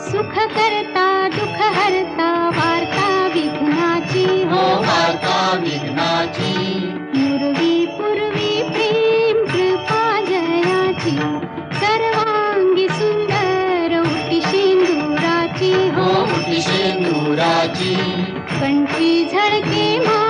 सुख करता दुःख हरता वार्ता विघ्नाची हो वार्ता विघ्नाची पूर्वी पूर्वी प्रेम कृपा जयाची सर्वांगी सुंदर उटी शेंदुराची हो उटी शेंदुराची कंठी झळके मा